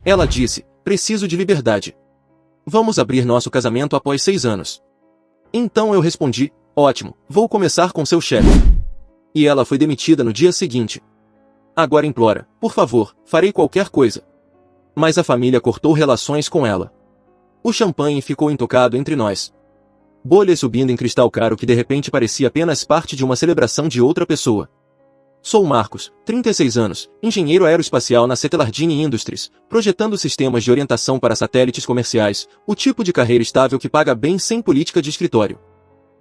Ela disse, preciso de liberdade. Vamos abrir nosso casamento após 6 anos. Então eu respondi, ótimo, vou começar com seu chefe. E ela foi demitida no dia seguinte. Agora implora, por favor, farei qualquer coisa. Mas a família cortou relações com ela. O champanhe ficou intocado entre nós. Bolhas subindo em cristal caro que de repente parecia apenas parte de uma celebração de outra pessoa. Sou Marcos, 36 anos, engenheiro aeroespacial na Cetelardini Industries, projetando sistemas de orientação para satélites comerciais, o tipo de carreira estável que paga bem sem política de escritório.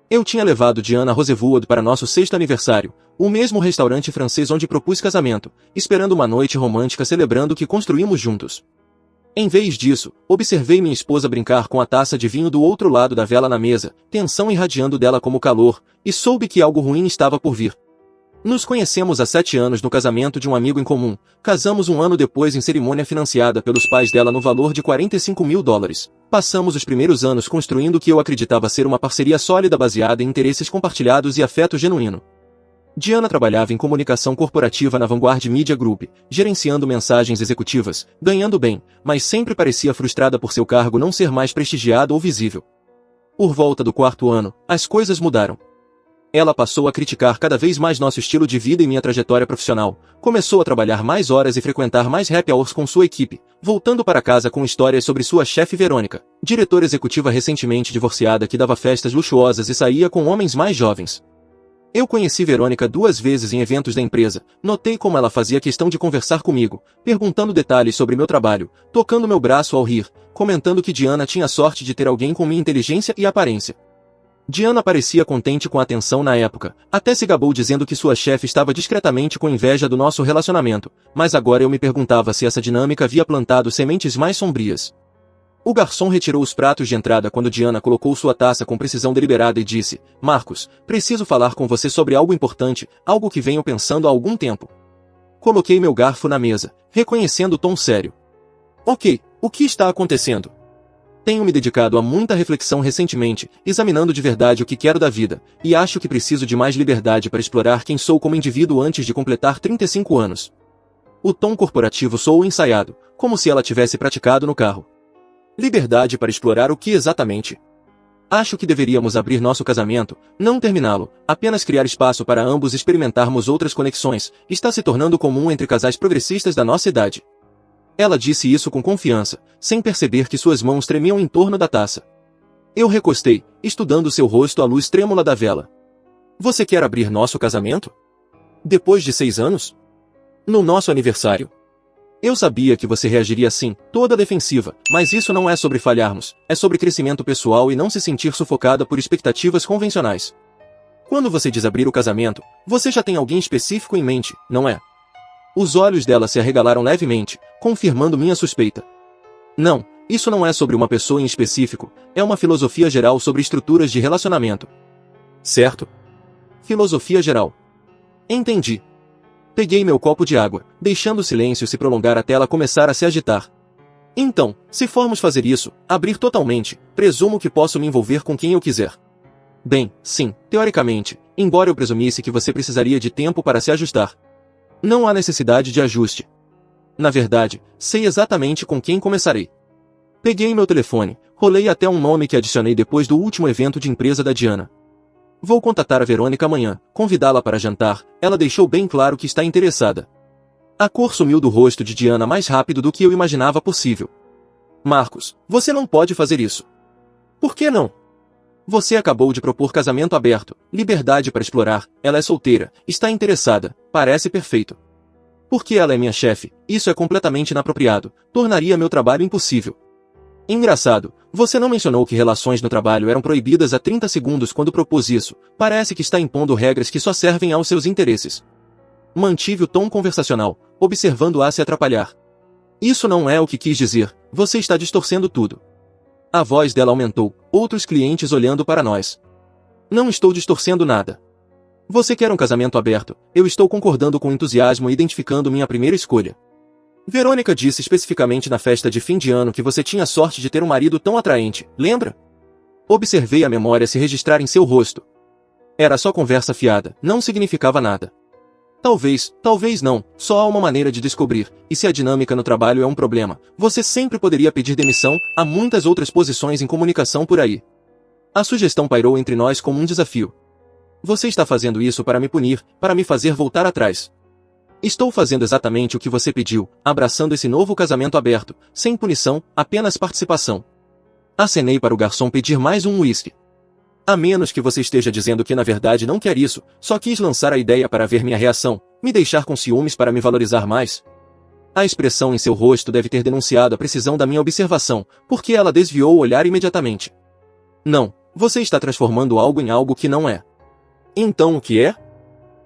Eu tinha levado Diana Rosewood para nosso 6º aniversário, o mesmo restaurante francês onde propus casamento, esperando uma noite romântica celebrando o que construímos juntos. Em vez disso, observei minha esposa brincar com a taça de vinho do outro lado da vela na mesa, tensão irradiando dela como calor, e soube que algo ruim estava por vir. Nos conhecemos há 7 anos no casamento de um amigo em comum, casamos um ano depois em cerimônia financiada pelos pais dela no valor de $45.000. Passamos os primeiros anos construindo o que eu acreditava ser uma parceria sólida baseada em interesses compartilhados e afeto genuíno. Diana trabalhava em comunicação corporativa na Vanguard Media Group, gerenciando mensagens executivas, ganhando bem, mas sempre parecia frustrada por seu cargo não ser mais prestigiado ou visível. Por volta do 4º ano, as coisas mudaram. Ela passou a criticar cada vez mais nosso estilo de vida e minha trajetória profissional, começou a trabalhar mais horas e frequentar mais happy hours com sua equipe, voltando para casa com histórias sobre sua chefe Verônica, diretora executiva recentemente divorciada que dava festas luxuosas e saía com homens mais jovens. Eu conheci Verônica 2 vezes em eventos da empresa, notei como ela fazia questão de conversar comigo, perguntando detalhes sobre meu trabalho, tocando meu braço ao rir, comentando que Diana tinha sorte de ter alguém com minha inteligência e aparência. Diana parecia contente com a atenção na época, até se gabou dizendo que sua chefe estava discretamente com inveja do nosso relacionamento, mas agora eu me perguntava se essa dinâmica havia plantado sementes mais sombrias. O garçom retirou os pratos de entrada quando Diana colocou sua taça com precisão deliberada e disse, Marcos, preciso falar com você sobre algo importante, algo que venho pensando há algum tempo. Coloquei meu garfo na mesa, reconhecendo o tom sério. Ok, o que está acontecendo? Tenho me dedicado a muita reflexão recentemente, examinando de verdade o que quero da vida, e acho que preciso de mais liberdade para explorar quem sou como indivíduo antes de completar 35 anos. O tom corporativo soou ensaiado, como se ela tivesse praticado no carro. Liberdade para explorar o que exatamente? Acho que deveríamos abrir nosso casamento, não terminá-lo, apenas criar espaço para ambos experimentarmos outras conexões, está se tornando comum entre casais progressistas da nossa idade. Ela disse isso com confiança, sem perceber que suas mãos tremiam em torno da taça. Eu recostei, estudando seu rosto à luz trêmula da vela. Você quer abrir nosso casamento? Depois de 6 anos? No nosso aniversário? Eu sabia que você reagiria assim, toda defensiva, mas isso não é sobre falharmos, é sobre crescimento pessoal e não se sentir sufocada por expectativas convencionais. Quando você diz abrir o casamento, você já tem alguém específico em mente, não é? Os olhos dela se arregalaram levemente, confirmando minha suspeita. Não, isso não é sobre uma pessoa em específico, é uma filosofia geral sobre estruturas de relacionamento. Certo? Filosofia geral. Entendi. Peguei meu copo de água, deixando o silêncio se prolongar até ela começar a se agitar. Então, se formos fazer isso, abrir totalmente, presumo que posso me envolver com quem eu quiser. Bem, sim, teoricamente, embora eu presumisse que você precisaria de tempo para se ajustar. Não há necessidade de ajuste. Na verdade, sei exatamente com quem começarei. Peguei meu telefone, rolei até um nome que adicionei depois do último evento de empresa da Diana. Vou contatar a Verônica amanhã, convidá-la para jantar, ela deixou bem claro que está interessada. A cor sumiu do rosto de Diana mais rápido do que eu imaginava possível. Marcos, você não pode fazer isso. Por que não? Você acabou de propor casamento aberto, liberdade para explorar, ela é solteira, está interessada, parece perfeito. Porque ela é minha chefe, isso é completamente inapropriado, tornaria meu trabalho impossível. Engraçado, você não mencionou que relações no trabalho eram proibidas há 30 segundos quando propôs isso, parece que está impondo regras que só servem aos seus interesses. Mantive o tom conversacional, observando-a se atrapalhar. Isso não é o que quis dizer, você está distorcendo tudo. A voz dela aumentou, outros clientes olhando para nós. Não estou distorcendo nada. Você quer um casamento aberto, eu estou concordando com entusiasmo e identificando minha primeira escolha. Verônica disse especificamente na festa de fim de ano que você tinha sorte de ter um marido tão atraente, lembra? Observei a memória se registrar em seu rosto. Era só conversa fiada, não significava nada. Talvez, talvez não, só há uma maneira de descobrir, e se a dinâmica no trabalho é um problema, você sempre poderia pedir demissão, há muitas outras posições em comunicação por aí. A sugestão pairou entre nós como um desafio. Você está fazendo isso para me punir, para me fazer voltar atrás. Estou fazendo exatamente o que você pediu, abraçando esse novo casamento aberto, sem punição, apenas participação. Acenei para o garçom pedir mais um uísque. A menos que você esteja dizendo que na verdade não quer isso, só quis lançar a ideia para ver minha reação, me deixar com ciúmes para me valorizar mais. A expressão em seu rosto deve ter denunciado a precisão da minha observação, porque ela desviou o olhar imediatamente. Não, você está transformando algo em algo que não é. Então o que é?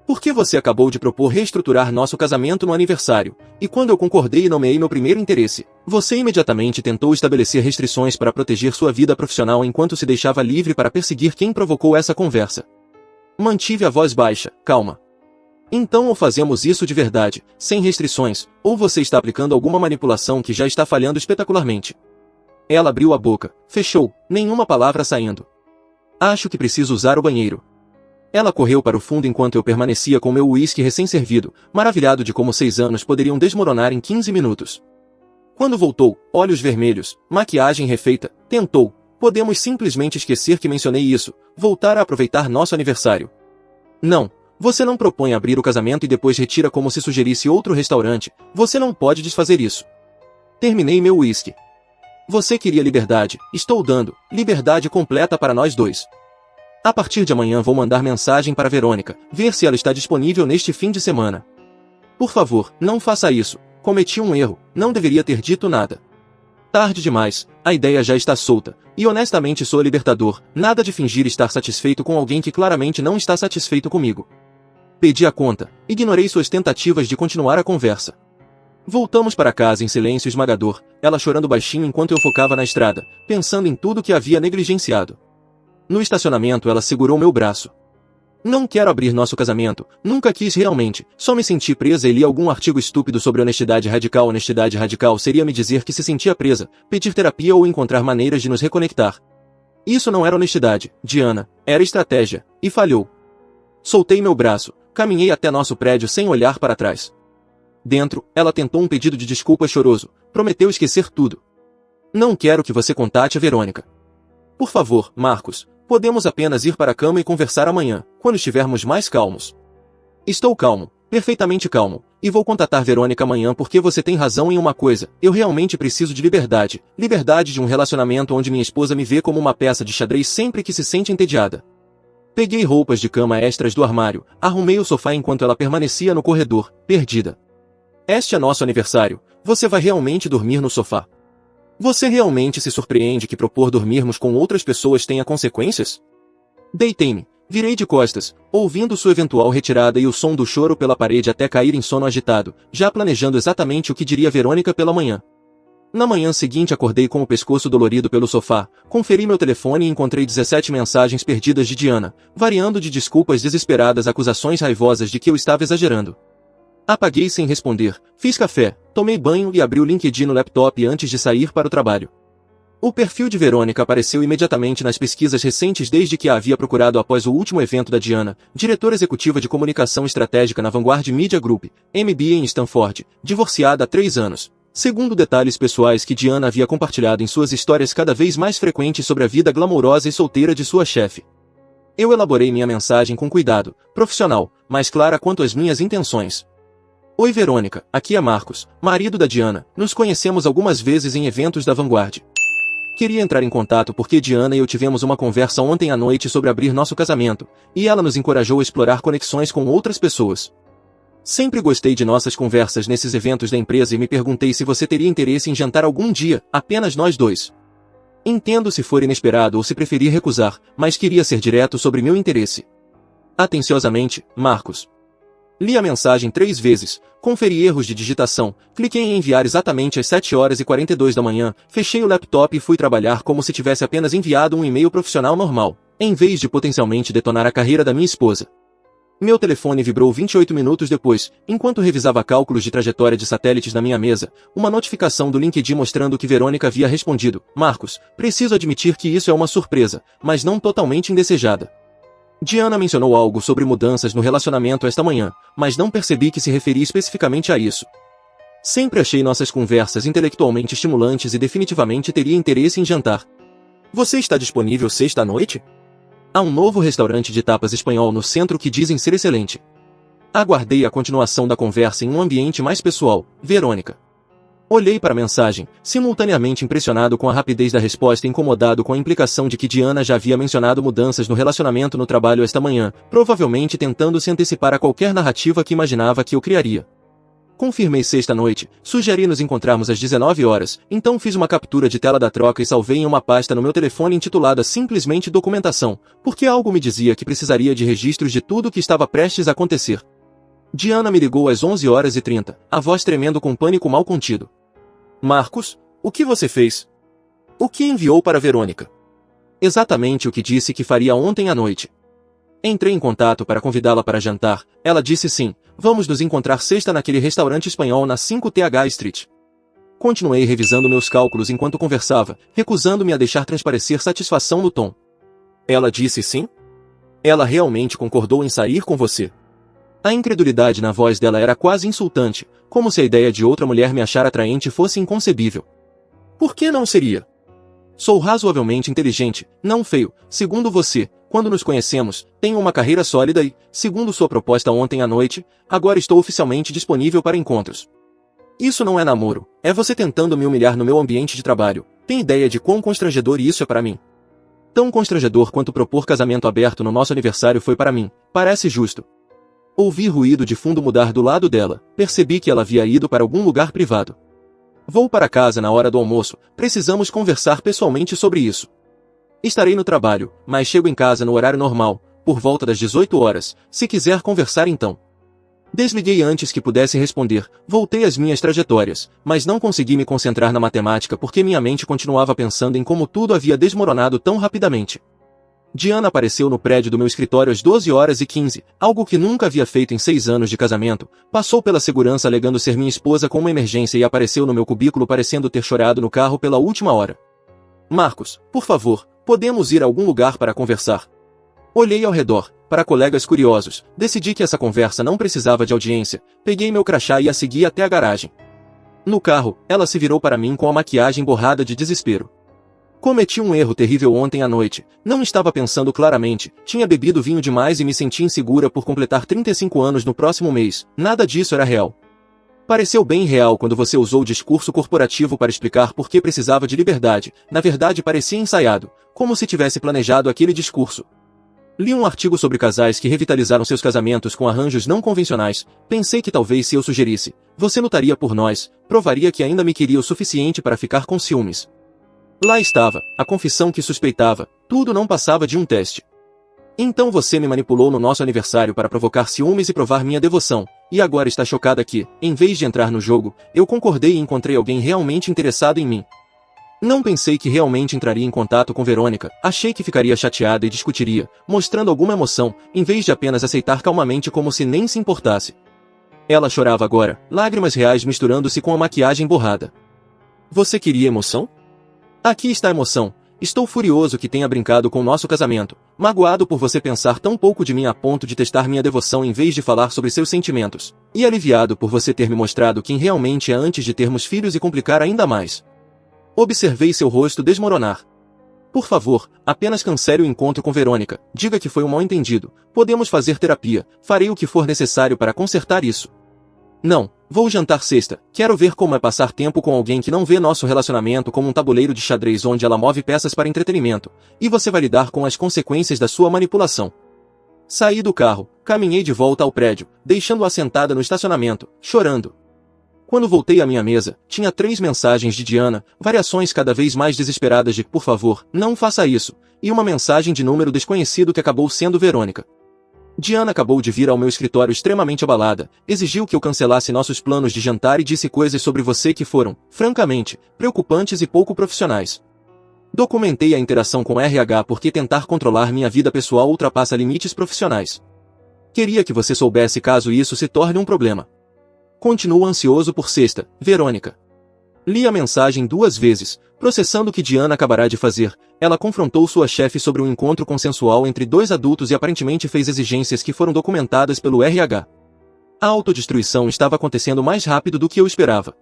Porque você acabou de propor reestruturar nosso casamento no aniversário, e quando eu concordei e nomeei meu primeiro interesse, você imediatamente tentou estabelecer restrições para proteger sua vida profissional enquanto se deixava livre para perseguir quem provocou essa conversa. Mantive a voz baixa, calma. Então ou fazemos isso de verdade, sem restrições, ou você está aplicando alguma manipulação que já está falhando espetacularmente. Ela abriu a boca, fechou, nenhuma palavra saindo. Acho que preciso usar o banheiro. Ela correu para o fundo enquanto eu permanecia com meu uísque recém-servido, maravilhado de como 6 anos poderiam desmoronar em 15 minutos. Quando voltou, olhos vermelhos, maquiagem refeita, tentou, podemos simplesmente esquecer que mencionei isso, voltar a aproveitar nosso aniversário. Não, você não propõe abrir o casamento e depois retira como se sugerisse outro restaurante, você não pode desfazer isso. Terminei meu uísque. Você queria liberdade, estou dando, liberdade completa para nós dois. A partir de amanhã vou mandar mensagem para Verônica, ver se ela está disponível neste fim de semana. Por favor, não faça isso, cometi um erro, não deveria ter dito nada. Tarde demais, a ideia já está solta, e honestamente sou libertador, nada de fingir estar satisfeito com alguém que claramente não está satisfeito comigo. Pedi a conta, ignorei suas tentativas de continuar a conversa. Voltamos para casa em silêncio esmagador, ela chorando baixinho enquanto eu focava na estrada, pensando em tudo que havia negligenciado. No estacionamento ela segurou meu braço. Não quero abrir nosso casamento, nunca quis realmente, só me senti presa e li algum artigo estúpido sobre honestidade radical. Honestidade radical seria me dizer que se sentia presa, pedir terapia ou encontrar maneiras de nos reconectar. Isso não era honestidade, Diana, era estratégia, e falhou. Soltei meu braço, caminhei até nosso prédio sem olhar para trás. Dentro, ela tentou um pedido de desculpa choroso, prometeu esquecer tudo. Não quero que você contate a Verônica. Por favor, Marcos, podemos apenas ir para a cama e conversar amanhã, quando estivermos mais calmos. Estou calmo, perfeitamente calmo, e vou contatar Verônica amanhã porque você tem razão em uma coisa, eu realmente preciso de liberdade, liberdade de um relacionamento onde minha esposa me vê como uma peça de xadrez sempre que se sente entediada. Peguei roupas de cama extras do armário, arrumei o sofá enquanto ela permanecia no corredor, perdida. Este é nosso aniversário, você vai realmente dormir no sofá? Você realmente se surpreende que propor dormirmos com outras pessoas tenha consequências? Deitei-me, virei de costas, ouvindo sua eventual retirada e o som do choro pela parede até cair em sono agitado, já planejando exatamente o que diria Verônica pela manhã. Na manhã seguinte acordei com o pescoço dolorido pelo sofá, conferi meu telefone e encontrei 17 mensagens perdidas de Diana, variando de desculpas desesperadas a acusações raivosas de que eu estava exagerando. Apaguei sem responder, fiz café, tomei banho e abri o LinkedIn no laptop antes de sair para o trabalho. O perfil de Verônica apareceu imediatamente nas pesquisas recentes desde que a havia procurado após o último evento da Diana, diretora executiva de comunicação estratégica na Vanguard Media Group, MBA em Stanford, divorciada há 3 anos. Segundo detalhes pessoais que Diana havia compartilhado em suas histórias cada vez mais frequentes sobre a vida glamourosa e solteira de sua chefe. Eu elaborei minha mensagem com cuidado, profissional, mas clara quanto às minhas intenções. Oi Verônica, aqui é Marcos, marido da Diana, nos conhecemos algumas vezes em eventos da Vanguard. Queria entrar em contato porque Diana e eu tivemos uma conversa ontem à noite sobre abrir nosso casamento, e ela nos encorajou a explorar conexões com outras pessoas. Sempre gostei de nossas conversas nesses eventos da empresa e me perguntei se você teria interesse em jantar algum dia, apenas nós dois. Entendo se for inesperado ou se preferir recusar, mas queria ser direto sobre meu interesse. Atenciosamente, Marcos. Li a mensagem 3 vezes, conferi erros de digitação, cliquei em enviar exatamente às 7h42 da manhã, fechei o laptop e fui trabalhar como se tivesse apenas enviado um e-mail profissional normal, em vez de potencialmente detonar a carreira da minha esposa. Meu telefone vibrou 28 minutos depois, enquanto revisava cálculos de trajetória de satélites na minha mesa, uma notificação do LinkedIn mostrando que Verônica havia respondido: Marcos, preciso admitir que isso é uma surpresa, mas não totalmente indesejada. Diana mencionou algo sobre mudanças no relacionamento esta manhã, mas não percebi que se referia especificamente a isso. Sempre achei nossas conversas intelectualmente estimulantes e definitivamente teria interesse em jantar. Você está disponível sexta à noite? Há um novo restaurante de tapas espanhol no centro que dizem ser excelente. Aguardei a continuação da conversa em um ambiente mais pessoal, Verônica. Olhei para a mensagem, simultaneamente impressionado com a rapidez da resposta e incomodado com a implicação de que Diana já havia mencionado mudanças no relacionamento no trabalho esta manhã, provavelmente tentando se antecipar a qualquer narrativa que imaginava que eu criaria. Confirmei sexta-noite, sugeri nos encontrarmos às 19 horas, então fiz uma captura de tela da troca e salvei em uma pasta no meu telefone intitulada simplesmente Documentação, porque algo me dizia que precisaria de registros de tudo o que estava prestes a acontecer. Diana me ligou às 11h30, a voz tremendo com pânico mal contido. Marcos, o que você fez? O que enviou para Verônica? Exatamente o que disse que faria ontem à noite. Entrei em contato para convidá-la para jantar, ela disse sim, vamos nos encontrar sexta naquele restaurante espanhol na 5TH Street. Continuei revisando meus cálculos enquanto conversava, recusando-me a deixar transparecer satisfação no tom. Ela disse sim? Ela realmente concordou em sair com você? A incredulidade na voz dela era quase insultante, como se a ideia de outra mulher me achar atraente fosse inconcebível. Por que não seria? Sou razoavelmente inteligente, não feio, segundo você, quando nos conhecemos, tenho uma carreira sólida e, segundo sua proposta ontem à noite, agora estou oficialmente disponível para encontros. Isso não é namoro, é você tentando me humilhar no meu ambiente de trabalho. Tem ideia de quão constrangedor isso é para mim? Tão constrangedor quanto propor casamento aberto no nosso aniversário foi para mim, parece justo. Ouvi ruído de fundo mudar do lado dela, percebi que ela havia ido para algum lugar privado. Vou para casa na hora do almoço, precisamos conversar pessoalmente sobre isso. Estarei no trabalho, mas chego em casa no horário normal, por volta das 18 horas, se quiser conversar então. Desliguei antes que pudesse responder, voltei às minhas trajetórias, mas não consegui me concentrar na matemática porque minha mente continuava pensando em como tudo havia desmoronado tão rapidamente. Diana apareceu no prédio do meu escritório às 12h15, algo que nunca havia feito em 6 anos de casamento, passou pela segurança alegando ser minha esposa com uma emergência e apareceu no meu cubículo parecendo ter chorado no carro pela última hora. Marcos, por favor, podemos ir a algum lugar para conversar? Olhei ao redor, para colegas curiosos, decidi que essa conversa não precisava de audiência, peguei meu crachá e a segui até a garagem. No carro, ela se virou para mim com a maquiagem borrada de desespero. Cometi um erro terrível ontem à noite, não estava pensando claramente, tinha bebido vinho demais e me senti insegura por completar 35 anos no próximo mês, nada disso era real. Pareceu bem real quando você usou o discurso corporativo para explicar por que precisava de liberdade, na verdade parecia ensaiado, como se tivesse planejado aquele discurso. Li um artigo sobre casais que revitalizaram seus casamentos com arranjos não convencionais, pensei que talvez se eu sugerisse, você lutaria por nós, provaria que ainda me queria o suficiente para ficar com ciúmes. Lá estava, a confissão que suspeitava, tudo não passava de um teste. Então você me manipulou no nosso aniversário para provocar ciúmes e provar minha devoção, e agora está chocada que, em vez de entrar no jogo, eu concordei e encontrei alguém realmente interessado em mim. Não pensei que realmente entraria em contato com Verônica, achei que ficaria chateada e discutiria, mostrando alguma emoção, em vez de apenas aceitar calmamente como se nem se importasse. Ela chorava agora, lágrimas reais misturando-se com a maquiagem borrada. Você queria emoção? Aqui está a emoção. Estou furioso que tenha brincado com o nosso casamento, magoado por você pensar tão pouco de mim a ponto de testar minha devoção em vez de falar sobre seus sentimentos, e aliviado por você ter me mostrado quem realmente é antes de termos filhos e complicar ainda mais. Observei seu rosto desmoronar. Por favor, apenas cancele o encontro com Verônica, diga que foi um mal-entendido, podemos fazer terapia, farei o que for necessário para consertar isso. Não, vou jantar sexta, quero ver como é passar tempo com alguém que não vê nosso relacionamento como um tabuleiro de xadrez onde ela move peças para entretenimento, e você vai lidar com as consequências da sua manipulação. Saí do carro, caminhei de volta ao prédio, deixando-a sentada no estacionamento, chorando. Quando voltei à minha mesa, tinha 3 mensagens de Diana, variações cada vez mais desesperadas de por favor, não faça isso, e uma mensagem de número desconhecido que acabou sendo Verônica. Diana acabou de vir ao meu escritório extremamente abalada, exigiu que eu cancelasse nossos planos de jantar e disse coisas sobre você que foram, francamente, preocupantes e pouco profissionais. Documentei a interação com RH porque tentar controlar minha vida pessoal ultrapassa limites profissionais. Queria que você soubesse caso isso se torne um problema. Continuo ansioso por sexta, Verônica. Li a mensagem 2 vezes, processando o que Diana acabará de fazer, Ela confrontou sua chefe sobre um encontro consensual entre dois adultos e aparentemente fez exigências que foram documentadas pelo RH. A autodestruição estava acontecendo mais rápido do que eu esperava.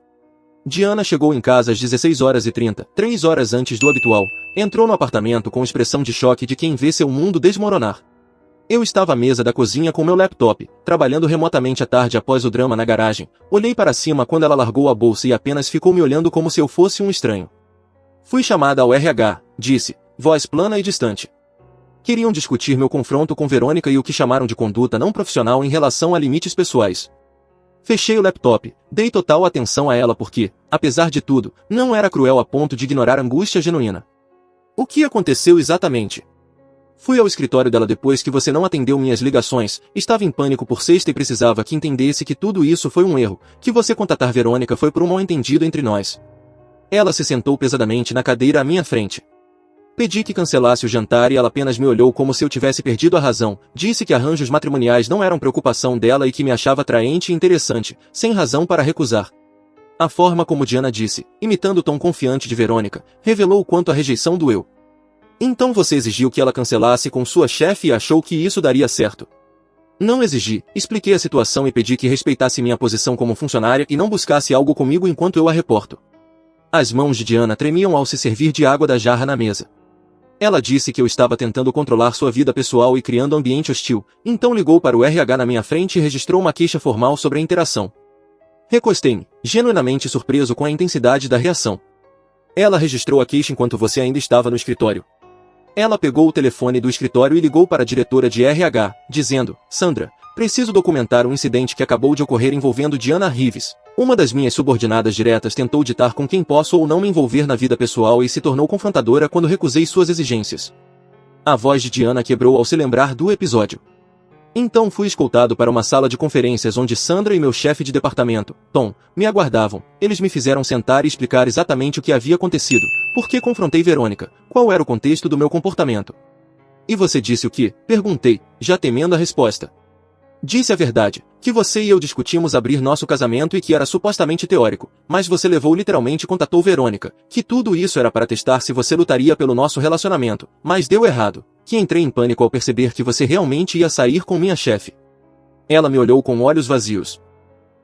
Diana chegou em casa às 16h30, 3 horas antes do habitual, entrou no apartamento com expressão de choque de quem vê seu mundo desmoronar. Eu estava à mesa da cozinha com meu laptop, trabalhando remotamente à tarde após o drama na garagem. Olhei para cima quando ela largou a bolsa e apenas ficou me olhando como se eu fosse um estranho. Fui chamada ao RH, disse, voz plana e distante. Queriam discutir meu confronto com Verônica e o que chamaram de conduta não profissional em relação a limites pessoais. Fechei o laptop, dei total atenção a ela porque, apesar de tudo, não era cruel a ponto de ignorar a angústia genuína. O que aconteceu exatamente? Fui ao escritório dela depois que você não atendeu minhas ligações, estava em pânico por sexta e precisava que entendesse que tudo isso foi um erro, que você contatar Verônica foi por um mal-entendido entre nós. Ela se sentou pesadamente na cadeira à minha frente. Pedi que cancelasse o jantar e ela apenas me olhou como se eu tivesse perdido a razão, disse que arranjos matrimoniais não eram preocupação dela e que me achava atraente e interessante, sem razão para recusar. A forma como Diana disse, imitando o tom confiante de Verônica, revelou o quanto a rejeição doeu. Então você exigiu que ela cancelasse com sua chefe e achou que isso daria certo. Não exigi, expliquei a situação e pedi que respeitasse minha posição como funcionária e não buscasse algo comigo enquanto eu a reporto. As mãos de Diana tremiam ao se servir de água da jarra na mesa. Ela disse que eu estava tentando controlar sua vida pessoal e criando ambiente hostil, então ligou para o RH na minha frente e registrou uma queixa formal sobre a interação. Recostei-me, genuinamente surpreso com a intensidade da reação. Ela registrou a queixa enquanto você ainda estava no escritório. Ela pegou o telefone do escritório e ligou para a diretora de RH, dizendo, Sandra, preciso documentar um incidente que acabou de ocorrer envolvendo Diana Rives. Uma das minhas subordinadas diretas tentou ditar com quem posso ou não me envolver na vida pessoal e se tornou confrontadora quando recusei suas exigências. A voz de Diana quebrou ao se lembrar do episódio. Então fui escoltado para uma sala de conferências onde Sandra e meu chefe de departamento, Tom, me aguardavam. Eles me fizeram sentar e explicar exatamente o que havia acontecido, por que confrontei Verônica, qual era o contexto do meu comportamento. E você disse o que? Perguntei, já temendo a resposta. Disse a verdade, que você e eu discutimos abrir nosso casamento e que era supostamente teórico, mas você levou literalmente e contatou Verônica, que tudo isso era para testar se você lutaria pelo nosso relacionamento, mas deu errado, que entrei em pânico ao perceber que você realmente ia sair com minha chefe. Ela me olhou com olhos vazios.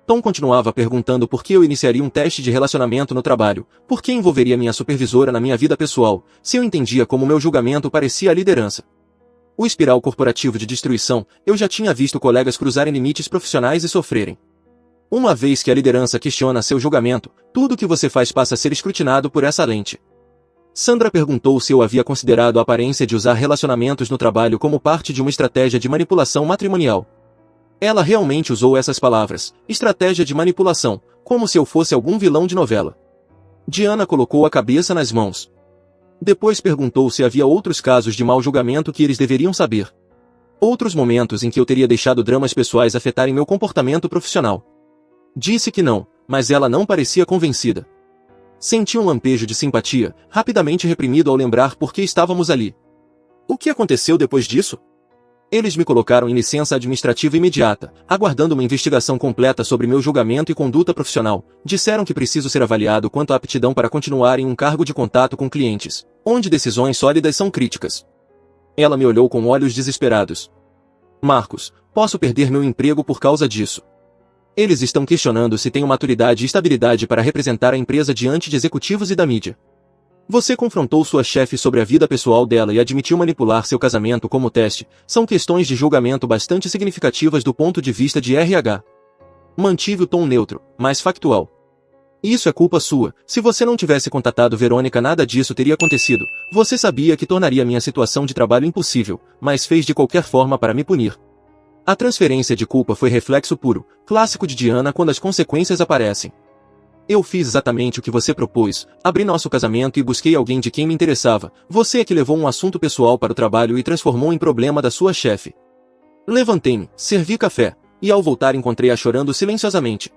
Tom continuava perguntando por que eu iniciaria um teste de relacionamento no trabalho, por que envolveria minha supervisora na minha vida pessoal, se eu entendia como meu julgamento parecia a liderança. O espiral corporativo de destruição, eu já tinha visto colegas cruzarem limites profissionais e sofrerem. Uma vez que a liderança questiona seu julgamento, tudo que você faz passa a ser escrutinado por essa lente. Sandra perguntou se eu havia considerado a aparência de usar relacionamentos no trabalho como parte de uma estratégia de manipulação matrimonial. Ela realmente usou essas palavras, estratégia de manipulação, como se eu fosse algum vilão de novela. Diana colocou a cabeça nas mãos. Depois perguntou se havia outros casos de mau julgamento que eles deveriam saber. Outros momentos em que eu teria deixado dramas pessoais afetarem meu comportamento profissional. Disse que não, mas ela não parecia convencida. Senti um lampejo de simpatia, rapidamente reprimido ao lembrar por que estávamos ali. O que aconteceu depois disso? Eles me colocaram em licença administrativa imediata, aguardando uma investigação completa sobre meu julgamento e conduta profissional. Disseram que preciso ser avaliado quanto à aptidão para continuar em um cargo de contato com clientes, onde decisões sólidas são críticas. Ela me olhou com olhos desesperados. Marcos, posso perder meu emprego por causa disso. Eles estão questionando se tenho maturidade e estabilidade para representar a empresa diante de executivos e da mídia. Você confrontou sua chefe sobre a vida pessoal dela e admitiu manipular seu casamento como teste. São questões de julgamento bastante significativas do ponto de vista de RH. Mantive o tom neutro, mas factual. Isso é culpa sua. Se você não tivesse contatado Verônica, nada disso teria acontecido. Você sabia que tornaria minha situação de trabalho impossível, mas fez de qualquer forma para me punir. A transferência de culpa foi reflexo puro, clássico de Diana quando as consequências aparecem. Eu fiz exatamente o que você propôs, abri nosso casamento e busquei alguém de quem me interessava. Você é que levou um assunto pessoal para o trabalho e transformou em problema da sua chefe. Levantei-me, servi café, e ao voltar encontrei-a chorando silenciosamente.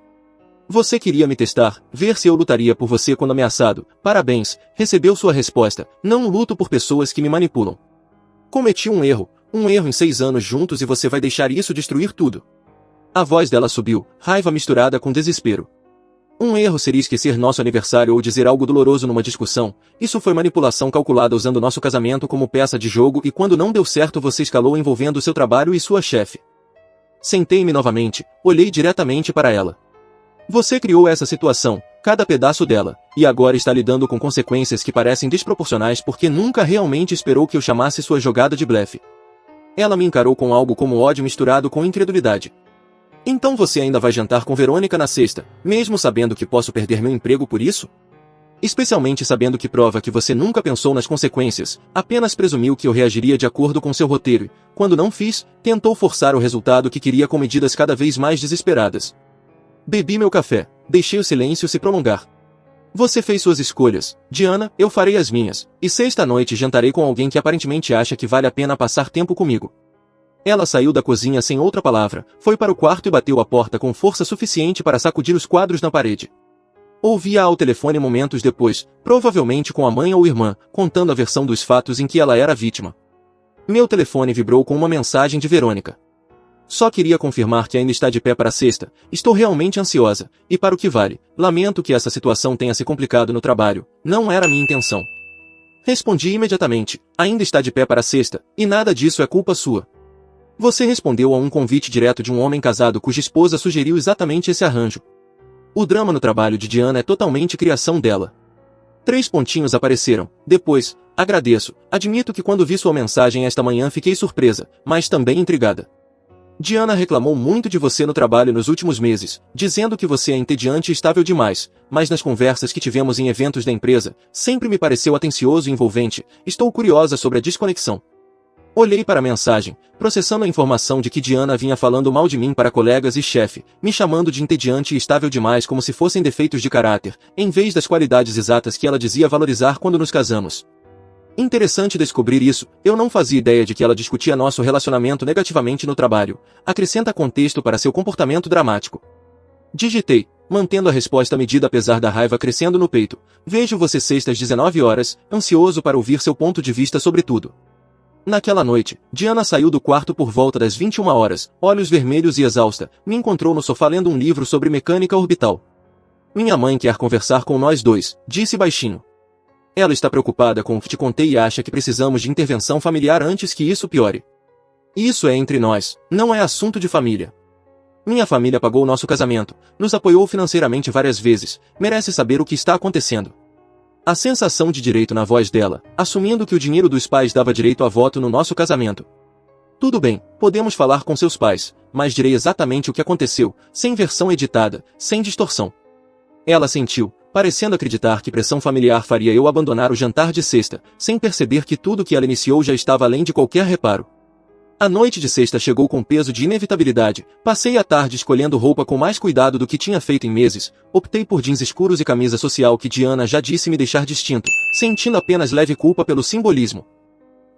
Você queria me testar, ver se eu lutaria por você quando ameaçado. Parabéns, recebeu sua resposta. Não luto por pessoas que me manipulam. Cometi um erro em 6 anos juntos e você vai deixar isso destruir tudo. A voz dela subiu, raiva misturada com desespero. Um erro seria esquecer nosso aniversário ou dizer algo doloroso numa discussão. Isso foi manipulação calculada usando nosso casamento como peça de jogo e quando não deu certo você escalou envolvendo seu trabalho e sua chefe. Sentei-me novamente, olhei diretamente para ela. Você criou essa situação, cada pedaço dela, e agora está lidando com consequências que parecem desproporcionais porque nunca realmente esperou que eu chamasse sua jogada de blefe. Ela me encarou com algo como ódio misturado com incredulidade. Então você ainda vai jantar com Verônica na sexta, mesmo sabendo que posso perder meu emprego por isso? Especialmente sabendo que prova que você nunca pensou nas consequências, apenas presumiu que eu reagiria de acordo com seu roteiro e, quando não fiz, tentou forçar o resultado que queria com medidas cada vez mais desesperadas. Bebi meu café, deixei o silêncio se prolongar. Você fez suas escolhas, Diana, eu farei as minhas, e sexta-noite jantarei com alguém que aparentemente acha que vale a pena passar tempo comigo. Ela saiu da cozinha sem outra palavra, foi para o quarto e bateu a porta com força suficiente para sacudir os quadros na parede. Ouvi-a ao telefone momentos depois, provavelmente com a mãe ou irmã, contando a versão dos fatos em que ela era vítima. Meu telefone vibrou com uma mensagem de Verônica. Só queria confirmar que ainda está de pé para a sexta, estou realmente ansiosa, e para o que vale, lamento que essa situação tenha se complicado no trabalho, não era minha intenção. Respondi imediatamente, ainda está de pé para a sexta, e nada disso é culpa sua. Você respondeu a um convite direto de um homem casado cuja esposa sugeriu exatamente esse arranjo. O drama no trabalho de Diana é totalmente criação dela. 3 pontinhos apareceram. Depois, agradeço. Admito que quando vi sua mensagem esta manhã fiquei surpresa, mas também intrigada. Diana reclamou muito de você no trabalho nos últimos meses, dizendo que você é entediante e estável demais, mas nas conversas que tivemos em eventos da empresa, sempre me pareceu atencioso e envolvente. Estou curiosa sobre a desconexão. Olhei para a mensagem, processando a informação de que Diana vinha falando mal de mim para colegas e chefe, me chamando de entediante e estável demais como se fossem defeitos de caráter, em vez das qualidades exatas que ela dizia valorizar quando nos casamos. Interessante descobrir isso, eu não fazia ideia de que ela discutia nosso relacionamento negativamente no trabalho. Acrescenta contexto para seu comportamento dramático. Digitei, mantendo a resposta medida apesar da raiva crescendo no peito. Vejo você sexta às 19 horas, ansioso para ouvir seu ponto de vista sobre tudo. Naquela noite, Diana saiu do quarto por volta das 21 horas, olhos vermelhos e exausta, me encontrou no sofá lendo um livro sobre mecânica orbital. Minha mãe quer conversar com nós dois, disse baixinho. Ela está preocupada com o que te contei e acha que precisamos de intervenção familiar antes que isso piore. Isso é entre nós, não é assunto de família. Minha família pagou nosso casamento, nos apoiou financeiramente várias vezes, merece saber o que está acontecendo. A sensação de direito na voz dela, assumindo que o dinheiro dos pais dava direito a voto no nosso casamento. Tudo bem, podemos falar com seus pais, mas direi exatamente o que aconteceu, sem versão editada, sem distorção. Ela sentiu, parecendo acreditar que pressão familiar faria eu abandonar o jantar de sexta, sem perceber que tudo que ela iniciou já estava além de qualquer reparo. A noite de sexta chegou com peso de inevitabilidade, passei a tarde escolhendo roupa com mais cuidado do que tinha feito em meses, optei por jeans escuros e camisa social que Diana já disse me deixar distinto, sentindo apenas leve culpa pelo simbolismo.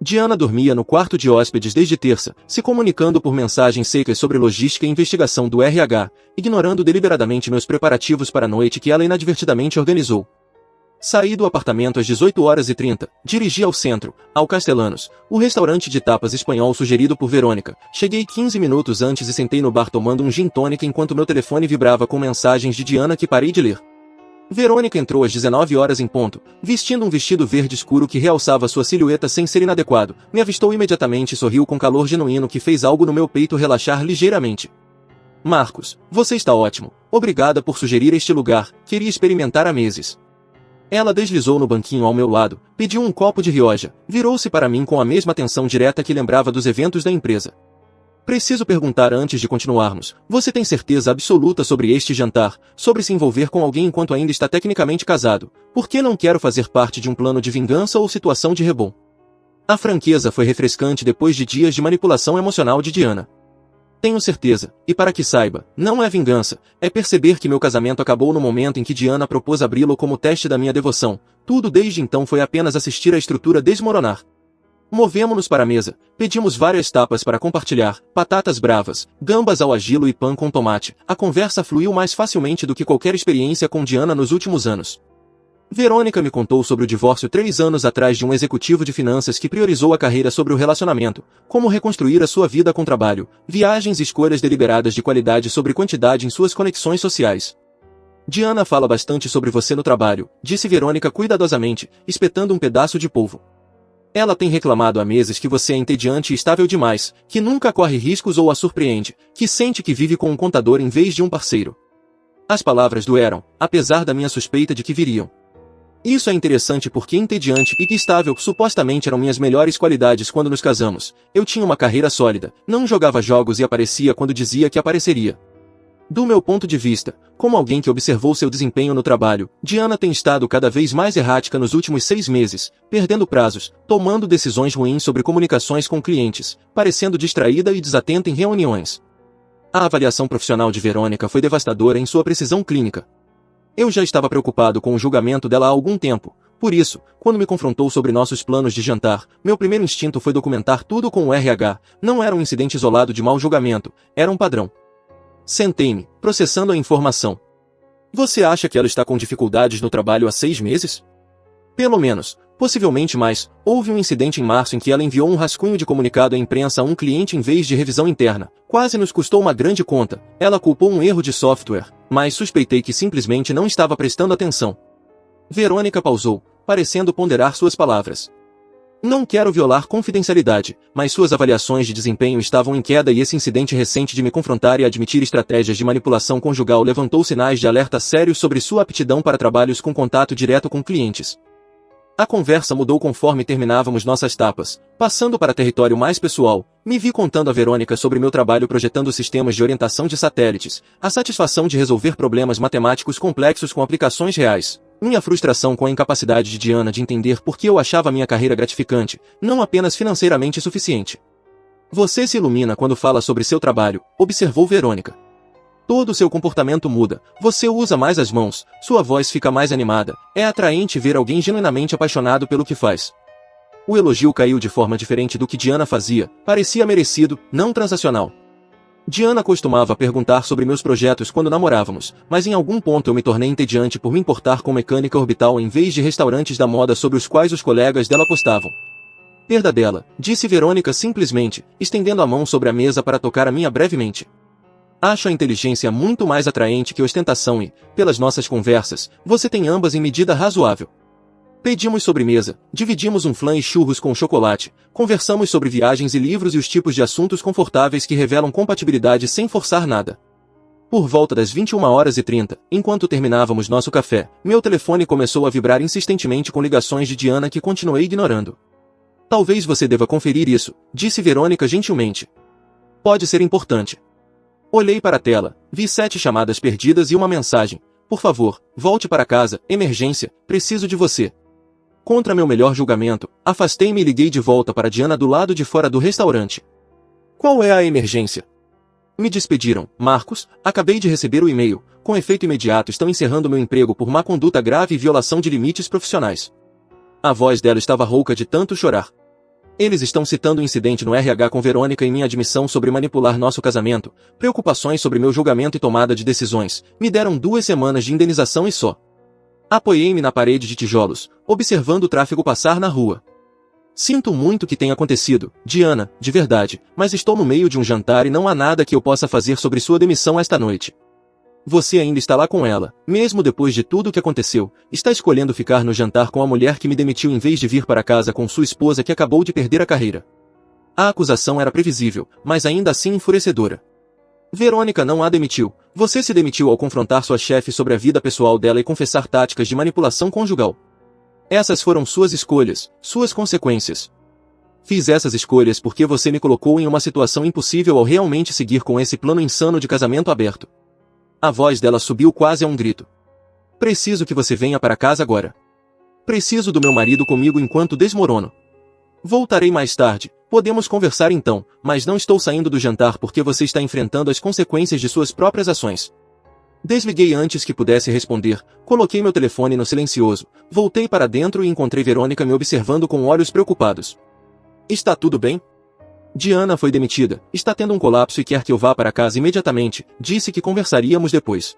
Diana dormia no quarto de hóspedes desde terça, se comunicando por mensagens secas sobre logística e investigação do RH, ignorando deliberadamente meus preparativos para a noite que ela inadvertidamente organizou. Saí do apartamento às 18h30, dirigi ao centro, ao Castellanos, o restaurante de tapas espanhol sugerido por Verônica. Cheguei 15 minutos antes e sentei no bar tomando um gin tônica enquanto meu telefone vibrava com mensagens de Diana que parei de ler. Verônica entrou às 19 horas em ponto, vestindo um vestido verde escuro que realçava sua silhueta sem ser inadequado. Me avistou imediatamente e sorriu com calor genuíno que fez algo no meu peito relaxar ligeiramente. Marcos, você está ótimo. Obrigada por sugerir este lugar, queria experimentar há meses. Ela deslizou no banquinho ao meu lado, pediu um copo de rioja, virou-se para mim com a mesma atenção direta que lembrava dos eventos da empresa. Preciso perguntar antes de continuarmos, você tem certeza absoluta sobre este jantar, sobre se envolver com alguém enquanto ainda está tecnicamente casado? Por que não quero fazer parte de um plano de vingança ou situação de rebom? A franqueza foi refrescante depois de dias de manipulação emocional de Diana. Tenho certeza, e para que saiba, não é vingança, é perceber que meu casamento acabou no momento em que Diana propôs abri-lo como teste da minha devoção. Tudo desde então foi apenas assistir a estrutura desmoronar. Movemo-nos para a mesa, pedimos várias tapas para compartilhar, batatas bravas, gambas ao agilo e pão com tomate. A conversa fluiu mais facilmente do que qualquer experiência com Diana nos últimos anos. Verônica me contou sobre o divórcio 3 anos atrás de um executivo de finanças que priorizou a carreira sobre o relacionamento, como reconstruir a sua vida com trabalho, viagens e escolhas deliberadas de qualidade sobre quantidade em suas conexões sociais. Diana fala bastante sobre você no trabalho, disse Verônica cuidadosamente, espetando um pedaço de polvo. Ela tem reclamado há meses que você é entediante e estável demais, que nunca corre riscos ou a surpreende, que sente que vive com um contador em vez de um parceiro. As palavras doeram, apesar da minha suspeita de que viriam. Isso é interessante porque entediante e estável supostamente eram minhas melhores qualidades quando nos casamos. Eu tinha uma carreira sólida, não jogava jogos e aparecia quando dizia que apareceria. Do meu ponto de vista, como alguém que observou seu desempenho no trabalho, Diana tem estado cada vez mais errática nos últimos 6 meses, perdendo prazos, tomando decisões ruins sobre comunicações com clientes, parecendo distraída e desatenta em reuniões. A avaliação profissional de Verônica foi devastadora em sua precisão clínica. Eu já estava preocupado com o julgamento dela há algum tempo, por isso, quando me confrontou sobre nossos planos de jantar, meu primeiro instinto foi documentar tudo com o RH. Não era um incidente isolado de mau julgamento, era um padrão. Sentei-me, processando a informação. Você acha que ela está com dificuldades no trabalho há 6 meses? Pelo menos, possivelmente mais. Houve um incidente em março em que ela enviou um rascunho de comunicado à imprensa a um cliente em vez de revisão interna. Quase nos custou uma grande conta. Ela culpou um erro de software, mas suspeitei que simplesmente não estava prestando atenção. Verônica pausou, parecendo ponderar suas palavras. Não quero violar confidencialidade, mas suas avaliações de desempenho estavam em queda e esse incidente recente de me confrontar e admitir estratégias de manipulação conjugal levantou sinais de alerta sérios sobre sua aptidão para trabalhos com contato direto com clientes. A conversa mudou conforme terminávamos nossas tapas. Passando para território mais pessoal, me vi contando a Verônica sobre meu trabalho projetando sistemas de orientação de satélites, a satisfação de resolver problemas matemáticos complexos com aplicações reais, minha frustração com a incapacidade de Diana de entender por que eu achava minha carreira gratificante, não apenas financeiramente suficiente. Você se ilumina quando fala sobre seu trabalho, observou Verônica. Todo o seu comportamento muda, você usa mais as mãos, sua voz fica mais animada, é atraente ver alguém genuinamente apaixonado pelo que faz. O elogio caiu de forma diferente do que Diana fazia, parecia merecido, não transacional. Diana costumava perguntar sobre meus projetos quando namorávamos, mas em algum ponto eu me tornei entediante por me importar com mecânica orbital em vez de restaurantes da moda sobre os quais os colegas dela postavam. Perda dela, disse Verônica simplesmente, estendendo a mão sobre a mesa para tocar a minha brevemente. Acho a inteligência muito mais atraente que a ostentação e, pelas nossas conversas, você tem ambas em medida razoável. Pedimos sobremesa, dividimos um flan e churros com chocolate, conversamos sobre viagens e livros e os tipos de assuntos confortáveis que revelam compatibilidade sem forçar nada. Por volta das 21h30, enquanto terminávamos nosso café, meu telefone começou a vibrar insistentemente com ligações de Diana que continuei ignorando. Talvez você deva conferir isso, disse Verônica gentilmente. Pode ser importante. Olhei para a tela, vi 7 chamadas perdidas e uma mensagem. Por favor, volte para casa, emergência, preciso de você. Contra meu melhor julgamento, afastei-me e liguei de volta para Diana do lado de fora do restaurante. Qual é a emergência? Me despediram, Marcos, acabei de receber o e-mail, com efeito imediato estão encerrando meu emprego por má conduta grave e violação de limites profissionais. A voz dela estava rouca de tanto chorar. Eles estão citando o incidente no RH com Verônica e minha admissão sobre manipular nosso casamento, preocupações sobre meu julgamento e tomada de decisões, me deram 2 semanas de indenização e só. Apoiei-me na parede de tijolos, observando o tráfego passar na rua. Sinto muito que tenha acontecido, Diana, de verdade, mas estou no meio de um jantar e não há nada que eu possa fazer sobre sua demissão esta noite. Você ainda está lá com ela, mesmo depois de tudo o que aconteceu, está escolhendo ficar no jantar com a mulher que me demitiu em vez de vir para casa com sua esposa que acabou de perder a carreira. A acusação era previsível, mas ainda assim enfurecedora. Verônica não a demitiu, você se demitiu ao confrontar sua chefe sobre a vida pessoal dela e confessar táticas de manipulação conjugal. Essas foram suas escolhas, suas consequências. Fiz essas escolhas porque você me colocou em uma situação impossível ao realmente seguir com esse plano insano de casamento aberto. A voz dela subiu quase a um grito. Preciso que você venha para casa agora. Preciso do meu marido comigo enquanto desmorono. Voltarei mais tarde, podemos conversar então, mas não estou saindo do jantar porque você está enfrentando as consequências de suas próprias ações. Desliguei antes que pudesse responder, coloquei meu telefone no silencioso, voltei para dentro e encontrei Verônica me observando com olhos preocupados. Está tudo bem? Diana foi demitida, está tendo um colapso e quer que eu vá para casa imediatamente, disse que conversaríamos depois.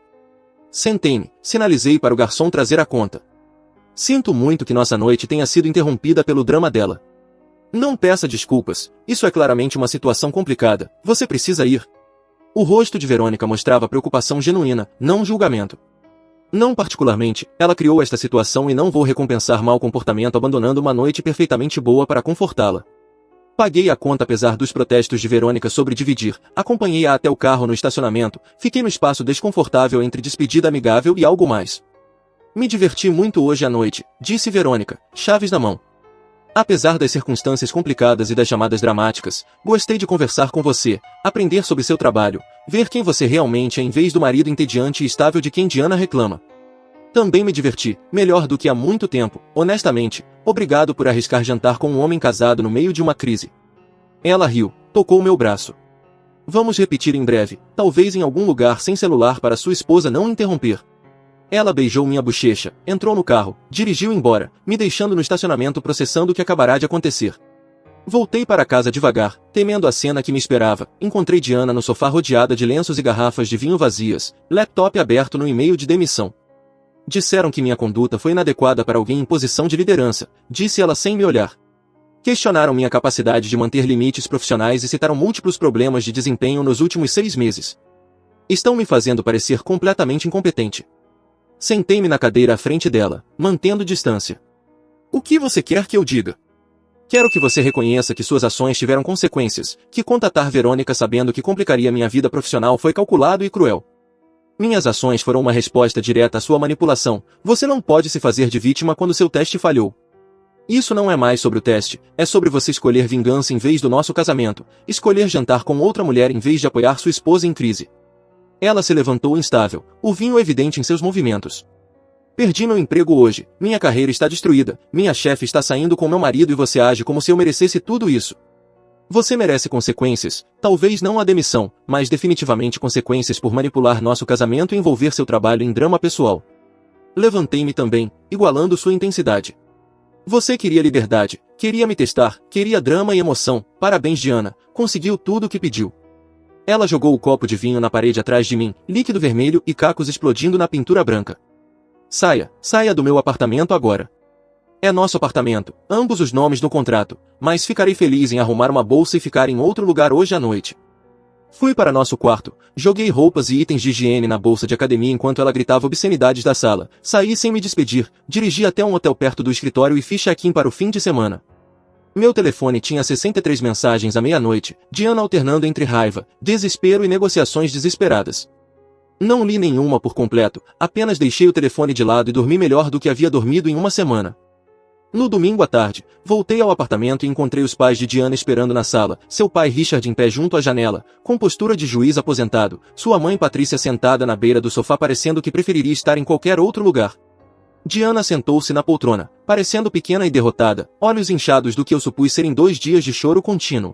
Sentei-me, sinalizei para o garçom trazer a conta. Sinto muito que nossa noite tenha sido interrompida pelo drama dela. Não peça desculpas, isso é claramente uma situação complicada, você precisa ir. O rosto de Verônica mostrava preocupação genuína, não julgamento. Não particularmente, ela criou esta situação e não vou recompensar mau comportamento abandonando uma noite perfeitamente boa para confortá-la. Paguei a conta apesar dos protestos de Verônica sobre dividir, acompanhei-a até o carro no estacionamento, fiquei no espaço desconfortável entre despedida amigável e algo mais. Me diverti muito hoje à noite, disse Verônica, chaves na mão. Apesar das circunstâncias complicadas e das chamadas dramáticas, gostei de conversar com você, aprender sobre seu trabalho, ver quem você realmente é em vez do marido entediante e estável de quem Diana reclama. Também me diverti, melhor do que há muito tempo, honestamente, obrigado por arriscar jantar com um homem casado no meio de uma crise. Ela riu, tocou meu braço. Vamos repetir em breve, talvez em algum lugar sem celular para sua esposa não interromper. Ela beijou minha bochecha, entrou no carro, dirigiu embora, me deixando no estacionamento processando o que acabará de acontecer. Voltei para casa devagar, temendo a cena que me esperava. Encontrei Diana no sofá rodeada de lenços e garrafas de vinho vazias, laptop aberto no e-mail de demissão. Disseram que minha conduta foi inadequada para alguém em posição de liderança, disse ela sem me olhar. Questionaram minha capacidade de manter limites profissionais e citaram múltiplos problemas de desempenho nos últimos 6 meses. Estão me fazendo parecer completamente incompetente. Sentei-me na cadeira à frente dela, mantendo distância. O que você quer que eu diga? Quero que você reconheça que suas ações tiveram consequências, que contatar Verônica sabendo que complicaria minha vida profissional foi calculado e cruel. Minhas ações foram uma resposta direta à sua manipulação. Você não pode se fazer de vítima quando seu teste falhou. Isso não é mais sobre o teste, é sobre você escolher vingança em vez do nosso casamento, escolher jantar com outra mulher em vez de apoiar sua esposa em crise. Ela se levantou instável, o vinho evidente em seus movimentos. Perdi meu emprego hoje, minha carreira está destruída, minha chefe está saindo com meu marido e você age como se eu merecesse tudo isso. Você merece consequências, talvez não a demissão, mas definitivamente consequências por manipular nosso casamento e envolver seu trabalho em drama pessoal. Levantei-me também, igualando sua intensidade. Você queria liberdade, queria me testar, queria drama e emoção, parabéns Diana, conseguiu tudo o que pediu. Ela jogou o copo de vinho na parede atrás de mim, líquido vermelho e cacos explodindo na pintura branca. Saia do meu apartamento agora. É nosso apartamento, ambos os nomes no contrato, mas ficarei feliz em arrumar uma bolsa e ficar em outro lugar hoje à noite. Fui para nosso quarto, joguei roupas e itens de higiene na bolsa de academia enquanto ela gritava obscenidades da sala, saí sem me despedir, dirigi até um hotel perto do escritório e fiz check-in para o fim de semana. Meu telefone tinha 63 mensagens à meia-noite, Diana alternando entre raiva, desespero e negociações desesperadas. Não li nenhuma por completo, apenas deixei o telefone de lado e dormi melhor do que havia dormido em uma semana. No domingo à tarde, voltei ao apartamento e encontrei os pais de Diana esperando na sala, seu pai Richard em pé junto à janela, com postura de juiz aposentado, sua mãe Patrícia sentada na beira do sofá parecendo que preferiria estar em qualquer outro lugar. Diana sentou-se na poltrona, parecendo pequena e derrotada, olhos inchados do que eu supus serem 2 dias de choro contínuo.